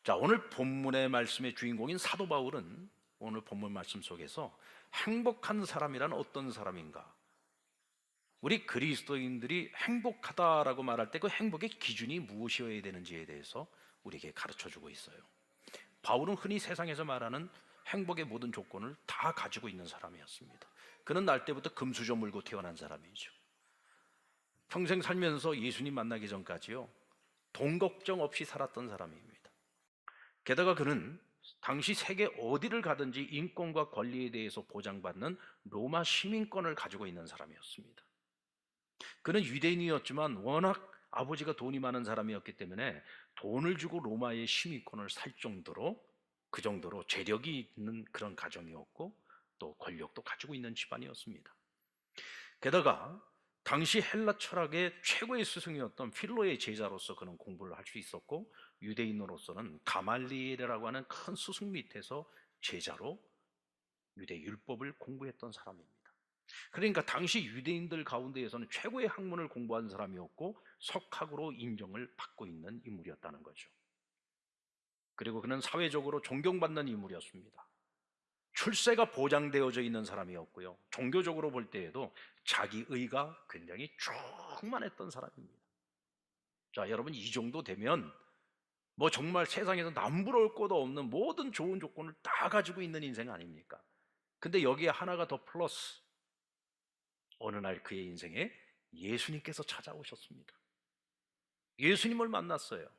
자, 오늘 본문의 말씀의 주인공인 사도 바울은 오늘 본문 말씀 속에서 행복한 사람이란 어떤 사람인가, 우리 그리스도인들이 행복하다라고 말할 때 그 행복의 기준이 무엇이어야 되는지에 대해서 우리에게 가르쳐주고 있어요. 바울은 흔히 세상에서 말하는 행복의 모든 조건을 다 가지고 있는 사람이었습니다. 그는 날 때부터 금수저 물고 태어난 사람이죠. 평생 살면서 예수님 만나기 전까지요, 돈 걱정 없이 살았던 사람입니다. 게다가 그는 당시 세계 어디를 가든지 인권과 권리에 대해서 보장받는 로마 시민권을 가지고 있는 사람이었습니다. 그는 유대인이었지만 워낙 아버지가 돈이 많은 사람이었기 때문에 돈을 주고 로마의 시민권을 살 정도로, 그 정도로 재력이 있는 그런 가정이었고 또 권력도 가지고 있는 집안이었습니다. 게다가 당시 헬라 철학의 최고의 스승이었던 필로의 제자로서 그는 공부를 할 수 있었고, 유대인으로서는 가말리엘이라고 하는 큰 스승 밑에서 제자로 유대 율법을 공부했던 사람입니다. 그러니까 당시 유대인들 가운데에서는 최고의 학문을 공부한 사람이었고 석학으로 인정을 받고 있는 인물이었다는 거죠. 그리고 그는 사회적으로 존경받는 인물이었습니다. 출세가 보장되어져 있는 사람이었고요, 종교적으로 볼 때에도 자기의가 굉장히 충만했던 사람입니다. 자, 여러분, 이 정도 되면 뭐 정말 세상에서 남부러울 것도 없는 모든 좋은 조건을 다 가지고 있는 인생 아닙니까? 근데 여기에 하나가 더 플러스, 어느 날 그의 인생에 예수님께서 찾아오셨습니다. 예수님을 만났어요.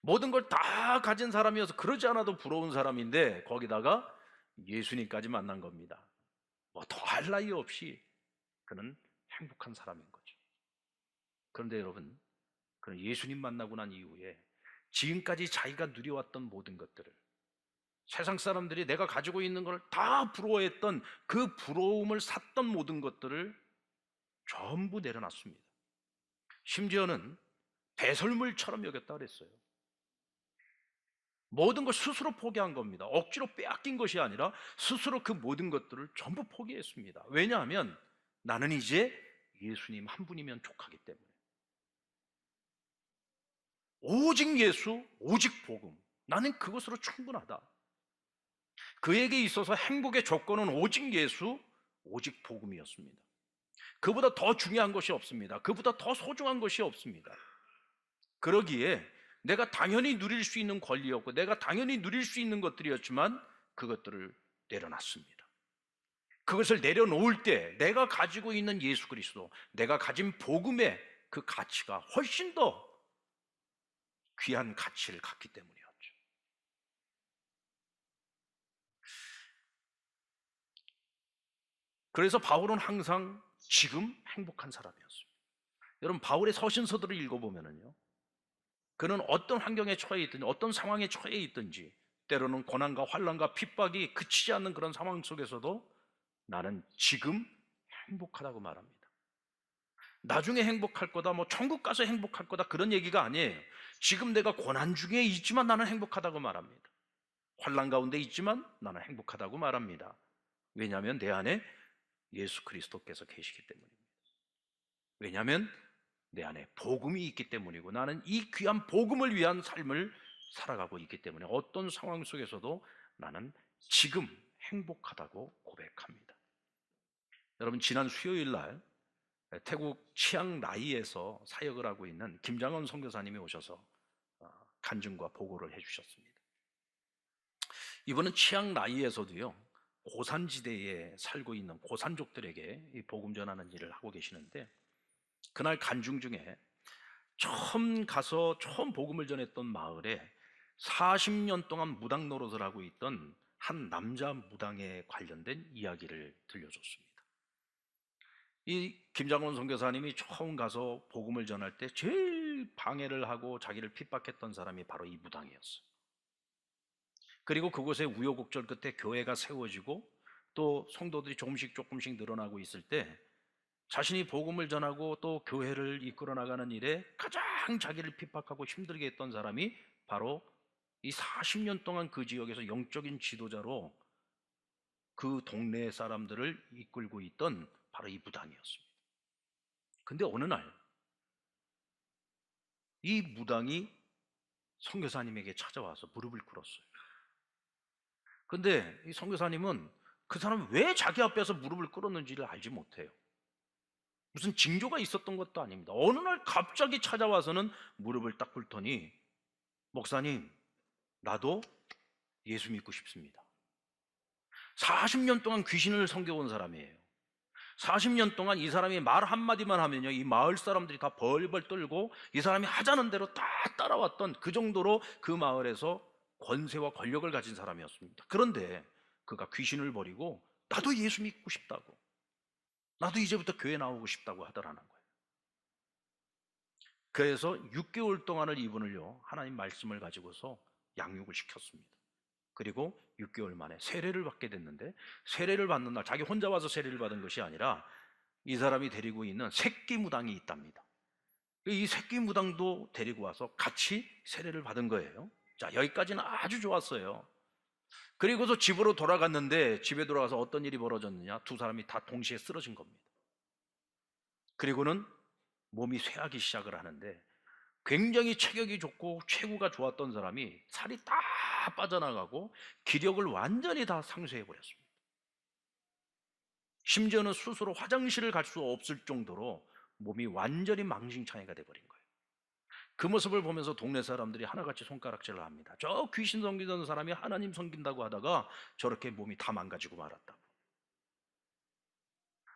모든 걸 다 가진 사람이어서 그러지 않아도 부러운 사람인데 거기다가 예수님까지 만난 겁니다. 뭐 더할 나위 없이 그는 행복한 사람인 거죠. 그런데 여러분, 그는 예수님 만나고 난 이후에 지금까지 자기가 누려왔던 모든 것들을, 세상 사람들이 내가 가지고 있는 걸 다 부러워했던 그 부러움을 샀던 모든 것들을 전부 내려놨습니다. 심지어는 배설물처럼 여겼다 그랬어요. 모든 걸 스스로 포기한 겁니다. 억지로 빼앗긴 것이 아니라 스스로 그 모든 것들을 전부 포기했습니다. 왜냐하면 나는 이제 예수님 한 분이면 족하기 때문에. 오직 예수, 오직 복음, 나는 그것으로 충분하다. 그에게 있어서 행복의 조건은 오직 예수, 오직 복음이었습니다. 그보다 더 중요한 것이 없습니다. 그보다 더 소중한 것이 없습니다. 그러기에 내가 당연히 누릴 수 있는 권리였고 내가 당연히 누릴 수 있는 것들이었지만 그것들을 내려놨습니다. 그것을 내려놓을 때 내가 가지고 있는 예수 그리스도, 내가 가진 복음의 그 가치가 훨씬 더 귀한 가치를 갖기 때문이었죠. 그래서 바울은 항상 지금 행복한 사람이었습니다. 여러분, 바울의 서신서들을 읽어보면요, 그는 어떤 환경에 처해 있든지 어떤 상황에 처해 있든지 때로는 고난과 환난과 핍박이 그치지 않는 그런 상황 속에서도 나는 지금 행복하다고 말합니다. 나중에 행복할 거다, 뭐 천국 가서 행복할 거다, 그런 얘기가 아니에요. 지금 내가 고난 중에 있지만 나는 행복하다고 말합니다. 환난 가운데 있지만 나는 행복하다고 말합니다. 왜냐하면 내 안에 예수 그리스도께서 계시기 때문입니다. 왜냐하면 내 안에 복음이 있기 때문이고 나는 이 귀한 복음을 위한 삶을 살아가고 있기 때문에 어떤 상황 속에서도 나는 지금 행복하다고 고백합니다. 여러분, 지난 수요일 날 태국 치앙라이에서 사역을 하고 있는 김장원 선교사님이 오셔서 간증과 보고를 해주셨습니다. 이분은 치앙라이에서도요, 고산지대에 살고 있는 고산족들에게 이 복음 전하는 일을 하고 계시는데, 그날 간증 중에 처음 가서 처음 복음을 전했던 마을에 40년 동안 무당 노릇을 하고 있던 한 남자 무당에 관련된 이야기를 들려줬습니다. 이 김장원 선교사님이 처음 가서 복음을 전할 때 제일 방해를 하고 자기를 핍박했던 사람이 바로 이 무당이었어요. 그리고 그곳에 우여곡절 끝에 교회가 세워지고 또 성도들이 조금씩 늘어나고 있을 때 자신이 복음을 전하고 또 교회를 이끌어 나가는 일에 가장 자기를 핍박하고 힘들게 했던 사람이 바로 이 40년 동안 그 지역에서 영적인 지도자로 그 동네 사람들을 이끌고 있던 바로 이 무당이었습니다. 근데 어느 날 이 무당이 선교사님에게 찾아와서 무릎을 꿇었어요. 근데 이 선교사님은 그 사람이 왜 자기 앞에서 무릎을 꿇었는지를 알지 못해요. 무슨 징조가 있었던 것도 아닙니다. 어느 날 갑자기 찾아와서는 무릎을 딱 꿇더니, 목사님, 나도 예수 믿고 싶습니다. 40년 동안 귀신을 섬겨온 사람이에요. 40년 동안 이 사람이 말 한마디만 하면요, 이 마을 사람들이 다 벌벌 떨고 이 사람이 하자는 대로 다 따라왔던, 그 정도로 그 마을에서 권세와 권력을 가진 사람이었습니다. 그런데 그가 귀신을 버리고 나도 예수 믿고 싶다고, 나도 이제부터 교회 나오고 싶다고 하더라는 거예요. 그래서 6개월 동안을 이분을요, 하나님 말씀을 가지고서 양육을 시켰습니다. 그리고 6개월 만에 세례를 받게 됐는데, 세례를 받는 날 자기 혼자 와서 세례를 받은 것이 아니라 이 사람이 데리고 있는 새끼 무당이 있답니다. 이 새끼 무당도 데리고 와서 같이 세례를 받은 거예요. 자, 여기까지는 아주 좋았어요. 그리고서 집으로 돌아갔는데, 집에 돌아가서 어떤 일이 벌어졌느냐, 두 사람이 다 동시에 쓰러진 겁니다. 그리고는 몸이 쇠하기 시작을 하는데, 굉장히 체격이 좋고 체구가 좋았던 사람이 살이 다 빠져나가고 기력을 완전히 다 상쇄해 버렸습니다. 심지어는 스스로 화장실을 갈 수 없을 정도로 몸이 완전히 망신창이가 돼버린 거예요. 그 모습을 보면서 동네 사람들이 하나같이 손가락질을 합니다. 저 귀신 섬기던 사람이 하나님 섬긴다고 하다가 저렇게 몸이 다 망가지고 말았다고.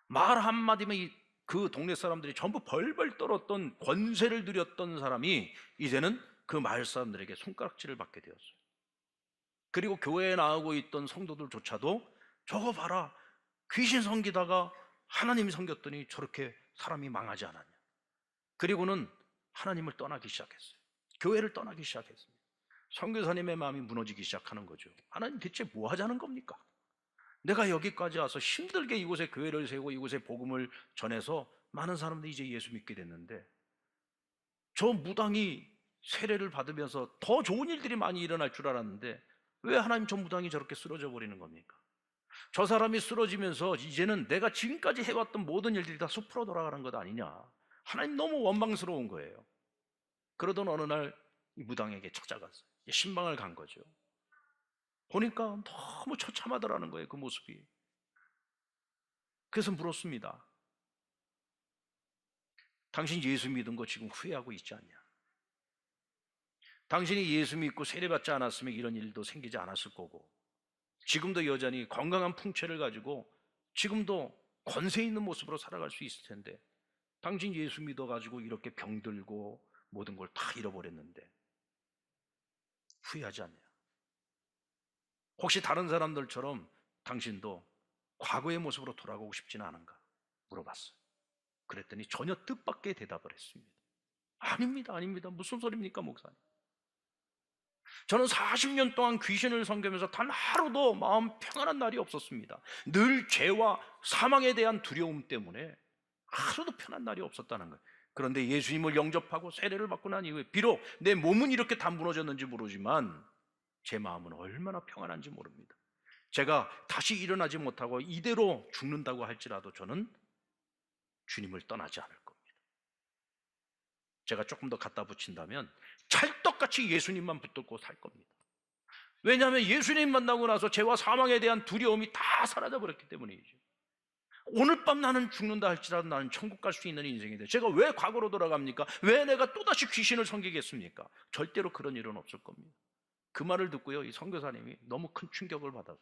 말 한마디면 그 동네 사람들이 전부 벌벌 떨었던, 권세를 누렸던 사람이 이제는 그 마을 사람들에게 손가락질을 받게 되었어요. 그리고 교회에 나오고 있던 성도들조차도 저거 봐라, 귀신 섬기다가 하나님 섬겼더니 저렇게 사람이 망하지 않았냐. 그리고는 하나님을 떠나기 시작했어요. 교회를 떠나기 시작했습니다. 선교사님의 마음이 무너지기 시작하는 거죠. 하나님 대체 뭐 하자는 겁니까? 내가 여기까지 와서 힘들게 이곳에 교회를 세우고 이곳에 복음을 전해서 많은 사람들이 이제 예수 믿게 됐는데, 저 무당이 세례를 받으면서 더 좋은 일들이 많이 일어날 줄 알았는데 왜 하나님 저 무당이 저렇게 쓰러져 버리는 겁니까? 저 사람이 쓰러지면서 이제는 내가 지금까지 해왔던 모든 일들이 다 숲으로 돌아가는 것 아니냐. 하나님 너무 원망스러운 거예요. 그러던 어느 날 이 무당에게 찾아갔어요. 신방을 간 거죠. 보니까 너무 처참하더라는 거예요, 그 모습이. 그래서 물었습니다. 당신 예수 믿은 거 지금 후회하고 있지 않냐? 당신이 예수 믿고 세례받지 않았으면 이런 일도 생기지 않았을 거고, 지금도 여전히 건강한 풍채를 가지고 지금도 권세 있는 모습으로 살아갈 수 있을 텐데, 당신 예수 믿어가지고 이렇게 병들고 모든 걸 다 잃어버렸는데 후회하지 않냐? 혹시 다른 사람들처럼 당신도 과거의 모습으로 돌아가고 싶지는 않은가? 물어봤어요. 그랬더니 전혀 뜻밖의 대답을 했습니다. 아닙니다, 아닙니다. 무슨 소리입니까, 목사님? 저는 40년 동안 귀신을 섬기면서 단 하루도 마음 평안한 날이 없었습니다. 늘 죄와 사망에 대한 두려움 때문에 하루도 편한 날이 없었다는 거예요. 그런데 예수님을 영접하고 세례를 받고 난 이후에 비록 내 몸은 이렇게 다 무너졌는지 모르지만 제 마음은 얼마나 평안한지 모릅니다. 제가 다시 일어나지 못하고 이대로 죽는다고 할지라도 저는 주님을 떠나지 않을 겁니다. 제가 조금 더 갖다 붙인다면 찰떡같이 예수님만 붙들고 살 겁니다. 왜냐하면 예수님 만나고 나서 죄와 사망에 대한 두려움이 다 사라져버렸기 때문이죠. 오늘 밤 나는 죽는다 할지라도 나는 천국 갈 수 있는 인생인데 제가 왜 과거로 돌아갑니까? 왜 내가 또다시 귀신을 섬기겠습니까? 절대로 그런 일은 없을 겁니다. 그 말을 듣고요, 이 선교사님이 너무 큰 충격을 받아서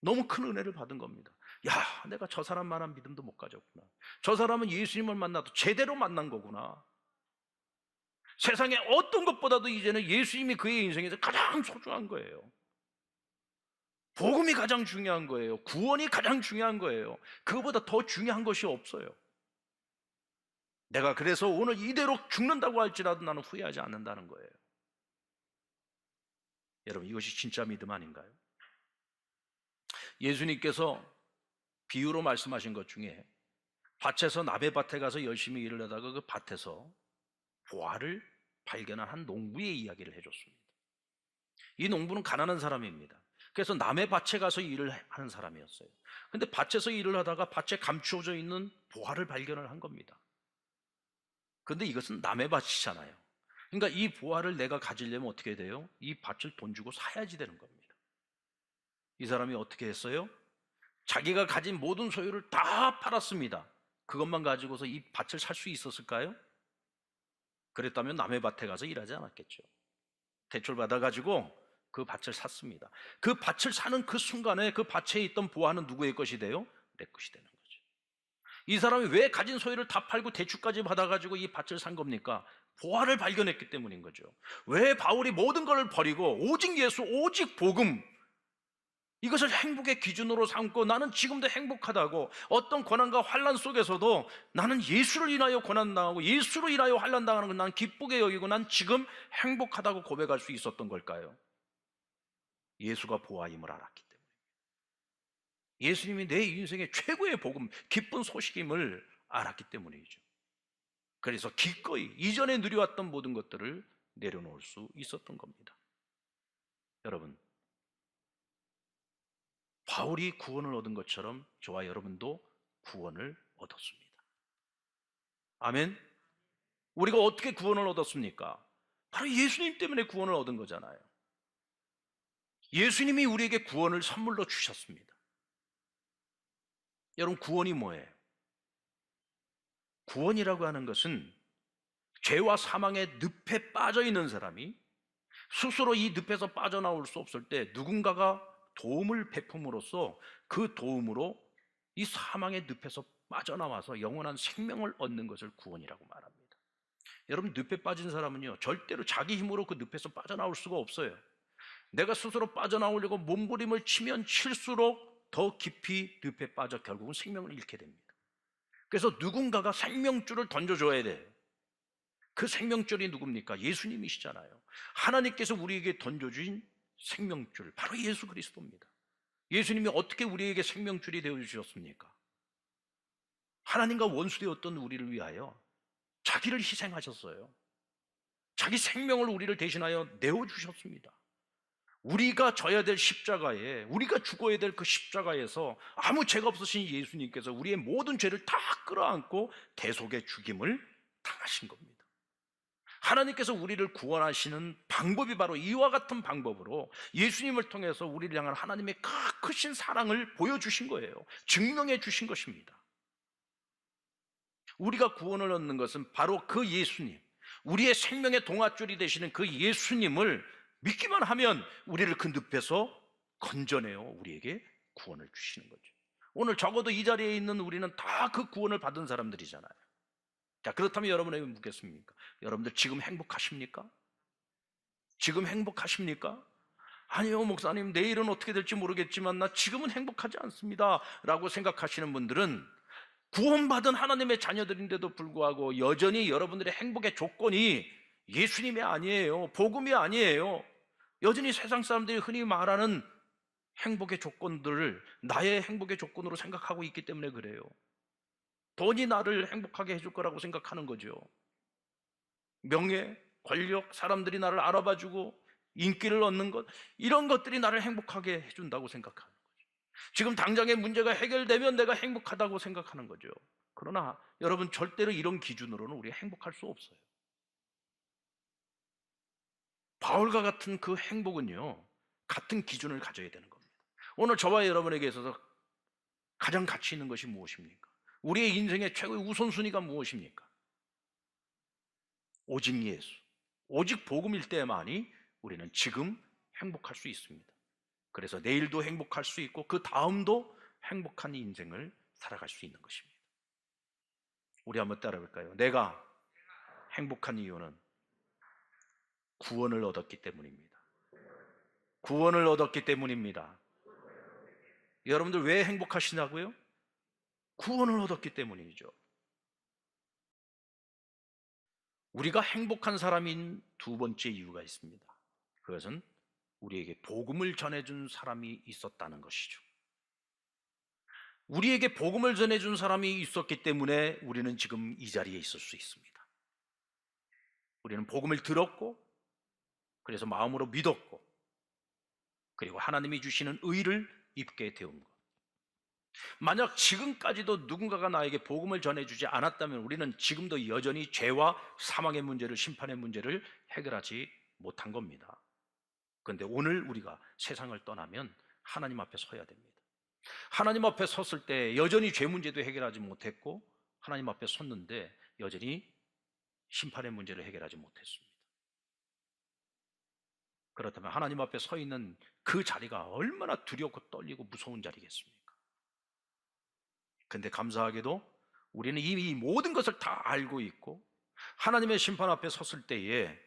너무 큰 은혜를 받은 겁니다. 야, 내가 저 사람만한 믿음도 못 가졌구나. 저 사람은 예수님을 만나도 제대로 만난 거구나. 세상에 어떤 것보다도 이제는 예수님이 그의 인생에서 가장 소중한 거예요. 복음이 가장 중요한 거예요. 구원이 가장 중요한 거예요. 그거보다 더 중요한 것이 없어요. 내가 그래서 오늘 이대로 죽는다고 할지라도 나는 후회하지 않는다는 거예요. 여러분, 이것이 진짜 믿음 아닌가요? 예수님께서 비유로 말씀하신 것 중에 밭에서 나베밭에 가서 열심히 일을 하다가 그 밭에서 보화를 발견한 한 농부의 이야기를 해줬습니다. 이 농부는 가난한 사람입니다. 그래서 남의 밭에 가서 일을 하는 사람이었어요. 근데 밭에서 일을 하다가 밭에 감추어져 있는 보화를 발견을 한 겁니다. 근데 이것은 남의 밭이잖아요. 그러니까 이 보화를 내가 가지려면 어떻게 돼요? 이 밭을 돈 주고 사야지 되는 겁니다. 이 사람이 어떻게 했어요? 자기가 가진 모든 소유를 다 팔았습니다. 그것만 가지고서 이 밭을 살 수 있었을까요? 그랬다면 남의 밭에 가서 일하지 않았겠죠. 대출 받아가지고 그 밭을 샀습니다. 그 밭을 사는 그 순간에 그 밭에 있던 보화는 누구의 것이 돼요? 내 것이 되는 거죠. 이 사람이 왜 가진 소유를 다 팔고 대출까지 받아가지고 이 밭을 산 겁니까? 보화를 발견했기 때문인 거죠. 왜 바울이 모든 것을 버리고 오직 예수, 오직 복음, 이것을 행복의 기준으로 삼고 나는 지금도 행복하다고, 어떤 고난과 환난 속에서도 나는 예수를 인하여 고난당하고 예수로 인하여 환난당하는 걸 난 기쁘게 여기고 난 지금 행복하다고 고백할 수 있었던 걸까요? 예수가 보아임을 알았기 때문에, 예수님이 내 인생의 최고의 복음, 기쁜 소식임을 알았기 때문이죠. 그래서 기꺼이 이전에 누려왔던 모든 것들을 내려놓을 수 있었던 겁니다. 여러분, 바울이 구원을 얻은 것처럼 저와 여러분도 구원을 얻었습니다. 아멘. 우리가 어떻게 구원을 얻었습니까? 바로 예수님 때문에 구원을 얻은 거잖아요. 예수님이 우리에게 구원을 선물로 주셨습니다. 여러분, 구원이 뭐예요? 구원이라고 하는 것은 죄와 사망의 늪에 빠져 있는 사람이 스스로 이 늪에서 빠져나올 수 없을 때 누군가가 도움을 베품으로써 그 도움으로 이 사망의 늪에서 빠져나와서 영원한 생명을 얻는 것을 구원이라고 말합니다. 여러분, 늪에 빠진 사람은요, 절대로 자기 힘으로 그 늪에서 빠져나올 수가 없어요. 내가 스스로 빠져나오려고 몸부림을 치면 칠수록 더 깊이 늪에 빠져 결국은 생명을 잃게 됩니다. 그래서 누군가가 생명줄을 던져줘야 돼요. 그 생명줄이 누굽니까? 예수님이시잖아요. 하나님께서 우리에게 던져주신 생명줄, 바로 예수 그리스도입니다. 예수님이 어떻게 우리에게 생명줄이 되어주셨습니까? 하나님과 원수되었던 우리를 위하여 자기를 희생하셨어요. 자기 생명을 우리를 대신하여 내어주셨습니다. 우리가 져야 될 십자가에, 우리가 죽어야 될 그 십자가에서 아무 죄가 없으신 예수님께서 우리의 모든 죄를 다 끌어안고 대속의 죽임을 당하신 겁니다. 하나님께서 우리를 구원하시는 방법이 바로 이와 같은 방법으로 예수님을 통해서 우리를 향한 하나님의 크신 사랑을 보여주신 거예요. 증명해 주신 것입니다. 우리가 구원을 얻는 것은 바로 그 예수님, 우리의 생명의 동아줄이 되시는 그 예수님을 믿기만 하면 우리를 그 늪에서 건져내어 우리에게 구원을 주시는 거죠. 오늘 적어도 이 자리에 있는 우리는 다 그 구원을 받은 사람들이잖아요. 자, 그렇다면 여러분에게 묻겠습니까? 여러분들 지금 행복하십니까? 지금 행복하십니까? 아니요, 목사님, 내일은 어떻게 될지 모르겠지만 나 지금은 행복하지 않습니다 라고 생각하시는 분들은 구원받은 하나님의 자녀들인데도 불구하고 여전히 여러분들의 행복의 조건이 예수님이 아니에요. 복음이 아니에요. 여전히 세상 사람들이 흔히 말하는 행복의 조건들을 나의 행복의 조건으로 생각하고 있기 때문에 그래요. 돈이 나를 행복하게 해줄 거라고 생각하는 거죠. 명예, 권력, 사람들이 나를 알아봐주고 인기를 얻는 것, 이런 것들이 나를 행복하게 해준다고 생각하는 거죠. 지금 당장의 문제가 해결되면 내가 행복하다고 생각하는 거죠. 그러나 여러분, 절대로 이런 기준으로는 우리가 행복할 수 없어요. 바울과 같은 그 행복은요, 같은 기준을 가져야 되는 겁니다. 오늘 저와 여러분에게 있어서 가장 가치 있는 것이 무엇입니까? 우리의 인생의 최고의 우선순위가 무엇입니까? 오직 예수, 오직 복음일 때만이 우리는 지금 행복할 수 있습니다. 그래서 내일도 행복할 수 있고 그 다음도 행복한 인생을 살아갈 수 있는 것입니다. 우리 한번 따라볼까요? 내가 행복한 이유는 구원을 얻었기 때문입니다. 구원을 얻었기 때문입니다. 여러분들 왜 행복하시냐고요? 구원을 얻었기 때문이죠. 우리가 행복한 사람인 두 번째 이유가 있습니다. 그것은 우리에게 복음을 전해준 사람이 있었다는 것이죠. 우리에게 복음을 전해준 사람이 있었기 때문에 우리는 지금 이 자리에 있을 수 있습니다. 우리는 복음을 들었고, 그래서 마음으로 믿었고, 그리고 하나님이 주시는 의를 입게 되온 것. 만약 지금까지도 누군가가 나에게 복음을 전해주지 않았다면 우리는 지금도 여전히 죄와 사망의 문제를, 심판의 문제를 해결하지 못한 겁니다. 그런데 오늘 우리가 세상을 떠나면 하나님 앞에 서야 됩니다. 하나님 앞에 섰을 때 여전히 죄 문제도 해결하지 못했고, 하나님 앞에 섰는데 여전히 심판의 문제를 해결하지 못했습니다. 그렇다면 하나님 앞에 서 있는 그 자리가 얼마나 두렵고 떨리고 무서운 자리겠습니까? 근데 감사하게도 우리는 이미 이 모든 것을 다 알고 있고, 하나님의 심판 앞에 섰을 때에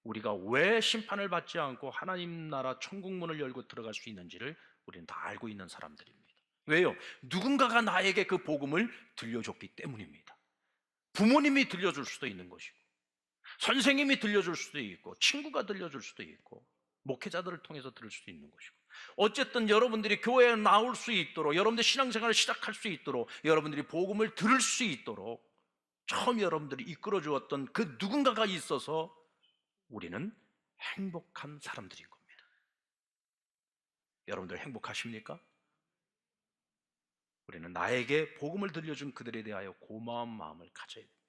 우리가 왜 심판을 받지 않고 하나님 나라 천국 문을 열고 들어갈 수 있는지를 우리는 다 알고 있는 사람들입니다. 왜요? 누군가가 나에게 그 복음을 들려줬기 때문입니다. 부모님이 들려줄 수도 있는 것이고, 선생님이 들려줄 수도 있고, 친구가 들려줄 수도 있고, 목회자들을 통해서 들을 수도 있는 것이고, 어쨌든 여러분들이 교회에 나올 수 있도록, 여러분들 신앙생활을 시작할 수 있도록, 여러분들이 복음을 들을 수 있도록 처음 여러분들이 이끌어 주었던 그 누군가가 있어서 우리는 행복한 사람들인 겁니다. 여러분들 행복하십니까? 우리는 나에게 복음을 들려준 그들에 대하여 고마운 마음을 가져야 됩니다.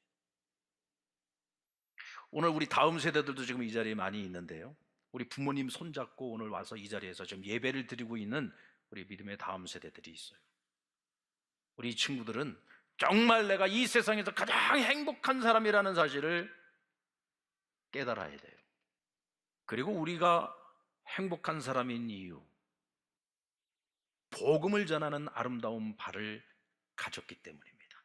오늘 우리 다음 세대들도 지금 이 자리에 많이 있는데요, 우리 부모님 손잡고 오늘 와서 이 자리에서 지금 예배를 드리고 있는 우리 믿음의 다음 세대들이 있어요. 우리 친구들은 정말 내가 이 세상에서 가장 행복한 사람이라는 사실을 깨달아야 돼요. 그리고 우리가 행복한 사람인 이유, 복음을 전하는 아름다운 발을 가졌기 때문입니다.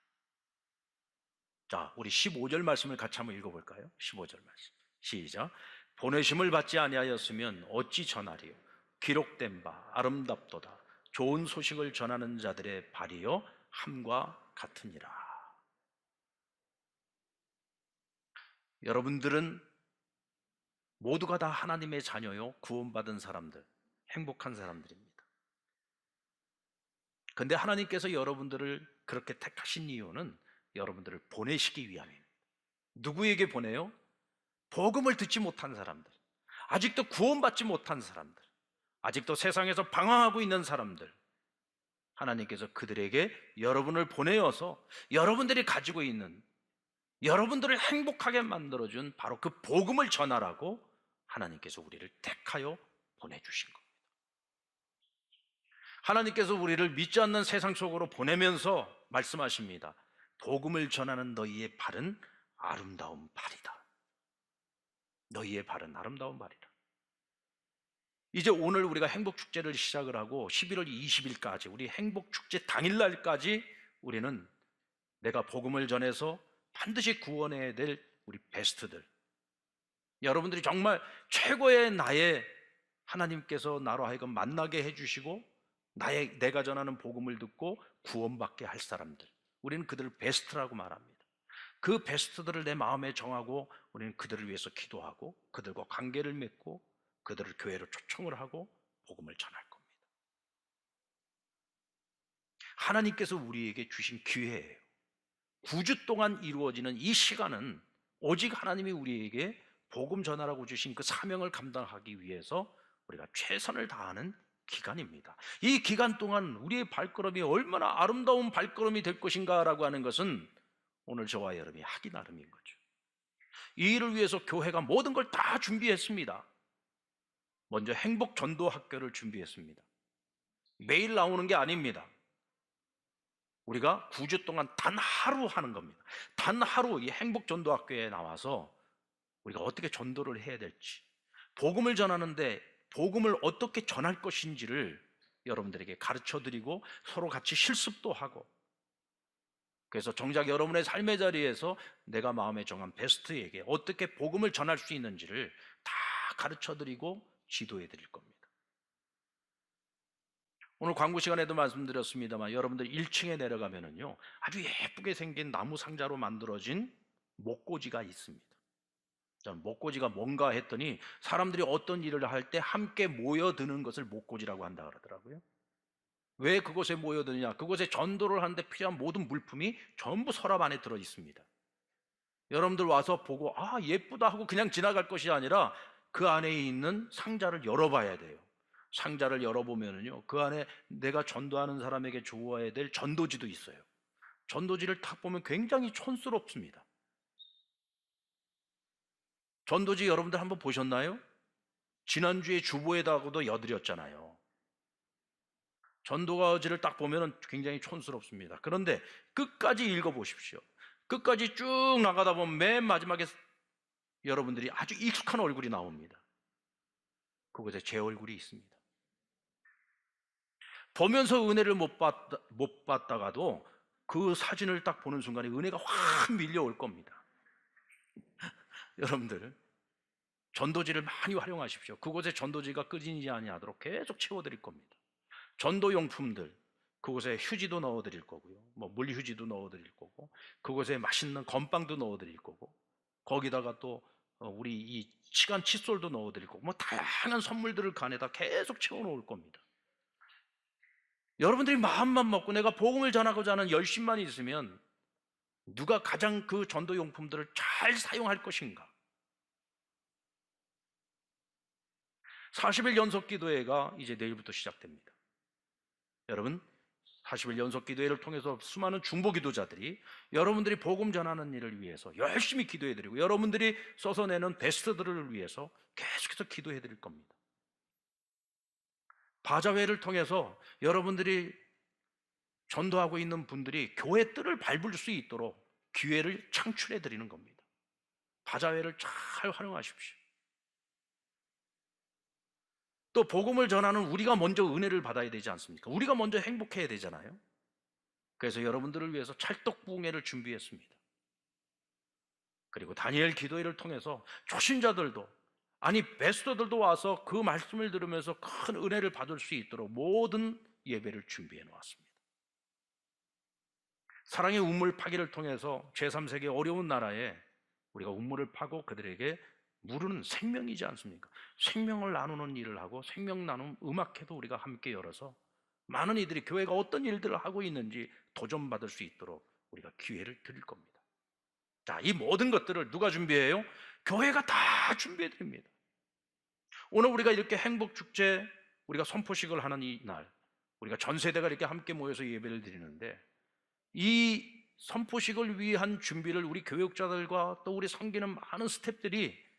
자, 우리 15절 말씀을 같이 한번 읽어볼까요? 15절 말씀 시작. 보내심을 받지 아니하였으면 어찌 전하리요? 기록된 바 아름답도다. 좋은 소식을 전하는 자들의 발이요 함과 같으니라. 여러분들은 모두가 다 하나님의 자녀요, 구원받은 사람들, 행복한 사람들입니다. 그런데 하나님께서 여러분들을 그렇게 택하신 이유는 여러분들을 보내시기 위함입니다. 누구에게 보내요? 복음을 듣지 못한 사람들, 아직도 구원받지 못한 사람들, 아직도 세상에서 방황하고 있는 사람들, 하나님께서 그들에게 여러분을 보내어서 여러분들이 가지고 있는, 여러분들을 행복하게 만들어준 바로 그 복음을 전하라고 하나님께서 우리를 택하여 보내주신 겁니다. 하나님께서 우리를 믿지 않는 세상 속으로 보내면서 말씀하십니다. 복음을 전하는 너희의 발은 아름다운 발이다. 너희의 발은 아름다운 발이다. 이제 오늘 우리가 행복축제를 시작을 하고 11월 20일까지 우리 행복축제 당일날까지 우리는 내가 복음을 전해서 반드시 구원해야 될 우리 베스트들, 여러분들이 정말 최고의 나의 하나님께서 나로 하여금 만나게 해주시고 내가 전하는 복음을 듣고 구원받게 할 사람들, 우리는 그들을 베스트라고 말합니다. 그 베스트들을 내 마음에 정하고 우리는 그들을 위해서 기도하고 그들과 관계를 맺고 그들을 교회로 초청을 하고 복음을 전할 겁니다. 하나님께서 우리에게 주신 기회예요. 9주 동안 이루어지는 이 시간은 오직 하나님이 우리에게 복음 전하라고 주신 그 사명을 감당하기 위해서 우리가 최선을 다하는 기간입니다. 이 기간 동안 우리의 발걸음이 얼마나 아름다운 발걸음이 될 것인가라고 하는 것은 오늘 저와 여러분이 하기 나름인 거죠. 이 일을 위해서 교회가 모든 걸 다 준비했습니다. 먼저 행복 전도 학교를 준비했습니다. 매일 나오는 게 아닙니다. 우리가 9주 동안 단 하루 하는 겁니다. 단 하루 이 행복 전도 학교에 나와서 우리가 어떻게 전도를 해야 될지, 복음을 전하는데 복음을 어떻게 전할 것인지를 여러분들에게 가르쳐드리고 서로 같이 실습도 하고, 그래서 정작 여러분의 삶의 자리에서 내가 마음에 정한 베스트에게 어떻게 복음을 전할 수 있는지를 다 가르쳐드리고 지도해드릴 겁니다. 오늘 광고 시간에도 말씀드렸습니다만 여러분들 1층에 내려가면은요 아주 예쁘게 생긴 나무 상자로 만들어진 목꽂이가 있습니다. 저는 목꽂이가 뭔가 했더니 사람들이 어떤 일을 할 때 함께 모여드는 것을 목꽂이라고 한다 그러더라고요. 왜 그곳에 모여드느냐? 그곳에 전도를 하는데 필요한 모든 물품이 전부 서랍 안에 들어 있습니다. 여러분들 와서 보고 예쁘다 하고 그냥 지나갈 것이 아니라 그 안에 있는 상자를 열어봐야 돼요. 상자를 열어보면은요, 그 안에 내가 전도하는 사람에게 주어야 될 전도지도 있어요. 전도지를 딱 보면 굉장히 촌스럽습니다. 전도지 여러분들 한번 보셨나요? 지난주에 주보에다가도 여드렸잖아요. 전도지를 딱 보면 굉장히 촌스럽습니다. 그런데 끝까지 읽어보십시오. 끝까지 쭉 나가다 보면 맨 마지막에 여러분들이 아주 익숙한 얼굴이 나옵니다. 그곳에 제 얼굴이 있습니다. 보면서 은혜를 못 받다가도 그 사진을 딱 보는 순간에 은혜가 확 밀려올 겁니다. 여러분들, 전도지를 많이 활용하십시오. 그곳에 전도지가 끊이지 아니하도록 계속 채워드릴 겁니다. 전도용품들, 그곳에 휴지도 넣어드릴 거고요, 물휴지도 넣어드릴 거고, 그곳에 맛있는 건빵도 넣어드릴 거고, 거기다가 또 우리 이 시간 칫솔도 넣어드릴 거고, 다양한 선물들을 그 안에다 계속 채워놓을 겁니다. 여러분들이 마음만 먹고 내가 복음을 전하고자 하는 열심만 있으면 누가 가장 그 전도용품들을 잘 사용할 것인가? 40일 연속 기도회가 이제 내일부터 시작됩니다. 여러분, 40일 연속 기도회를 통해서 수많은 중보 기도자들이 여러분들이 복음 전하는 일을 위해서 열심히 기도해드리고, 여러분들이 써서 내는 베스트들을 위해서 계속해서 기도해드릴 겁니다. 바자회를 통해서 여러분들이 전도하고 있는 분들이 교회 뜰을 밟을 수 있도록 기회를 창출해 드리는 겁니다. 바자회를 잘 활용하십시오. 또 복음을 전하는 우리가 먼저 은혜를 받아야 되지 않습니까? 우리가 먼저 행복해야 되잖아요. 그래서 여러분들을 위해서 찰떡부흥회를 준비했습니다. 그리고 다니엘 기도회를 통해서 초신자들도, 아니 베스터들도 와서 그 말씀을 들으면서 큰 은혜를 받을 수 있도록 모든 예배를 준비해 놓았습니다. 사랑의 우물 파기를 통해서 제3세계 어려운 나라에 우리가 우물을 파고 그들에게 물은 생명이지 않습니까? 생명을 나누는 일을 하고, 생명 나눔 음악회도 우리가 함께 열어서 많은 이들이 교회가 어떤 일들을 하고 있는지 도전받을 수 있도록 우리가 기회를 드릴 겁니다. 자, 이 모든 것들을 누가 준비해요? 교회가 다 준비해 드립니다. 오늘 우리가 이렇게 행복축제, 우리가 선포식을 하는 이 날, 우리가 전 세대가 이렇게 함께 모여서 예배를 드리는데, 이 선포식을 위한 준비를 우리 교육자들과 또 우리 섬기는 많은 스태프들이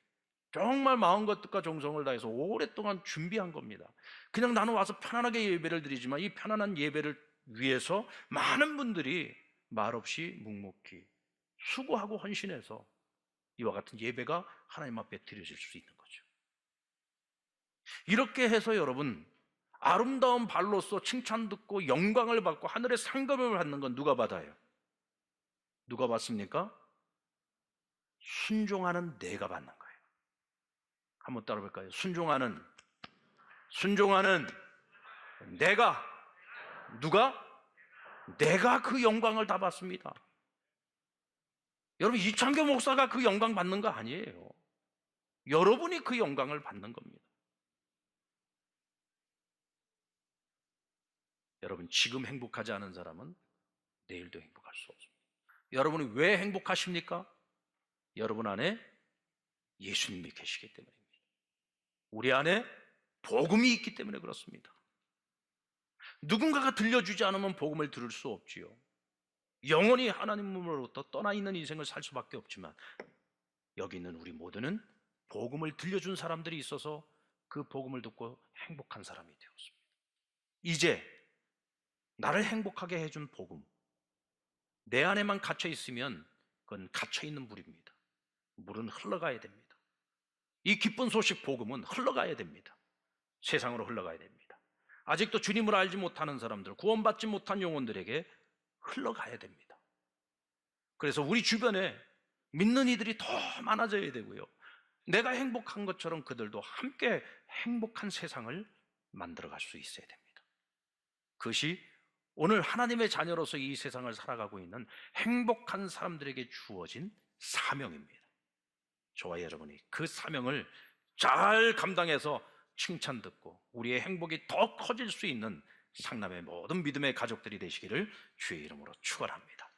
정말 마음과 뜻과 정성을 다해서 오랫동안 준비한 겁니다. 그냥 나는 와서 편안하게 예배를 드리지만 이 편안한 예배를 위해서 많은 분들이 말없이 묵묵히 수고하고 헌신해서 이와 같은 예배가 하나님 앞에 드려질 수 있는 거죠. 이렇게 해서 여러분, 아름다운 발로서 칭찬 듣고 영광을 받고 하늘의 상급을 받는 건 누가 받아요? 누가 받습니까? 순종하는 내가 받는 거예요. 한번 따라 볼까요? 순종하는 내가, 누가? 내가 그 영광을 다 받습니다. 여러분, 이창교 목사가 그 영광 받는 거 아니에요. 여러분이 그 영광을 받는 겁니다. 여러분, 지금 행복하지 않은 사람은 내일도 행복할 수 없습니다. 여러분이 왜 행복하십니까? 여러분 안에 예수님이 계시기 때문입니다. 우리 안에 복음이 있기 때문에 그렇습니다. 누군가가 들려주지 않으면 복음을 들을 수 없지요. 영원히 하나님으로부터 떠나 있는 인생을 살 수밖에 없지만, 여기 있는 우리 모두는 복음을 들려준 사람들이 있어서 그 복음을 듣고 행복한 사람이 되었습니다. 이제 나를 행복하게 해준 복음, 내 안에만 갇혀 있으면 그건 갇혀 있는 물입니다. 물은 흘러가야 됩니다. 이 기쁜 소식 복음은 흘러가야 됩니다. 세상으로 흘러가야 됩니다. 아직도 주님을 알지 못하는 사람들, 구원받지 못한 영혼들에게 흘러가야 됩니다. 그래서 우리 주변에 믿는 이들이 더 많아져야 되고요, 내가 행복한 것처럼 그들도 함께 행복한 세상을 만들어갈 수 있어야 됩니다. 그것이 오늘 하나님의 자녀로서 이 세상을 살아가고 있는 행복한 사람들에게 주어진 사명입니다. 저와 여러분이 그 사명을 잘 감당해서 칭찬 듣고 우리의 행복이 더 커질 수 있는 상남의 모든 믿음의 가족들이 되시기를 주의 이름으로 축원합니다.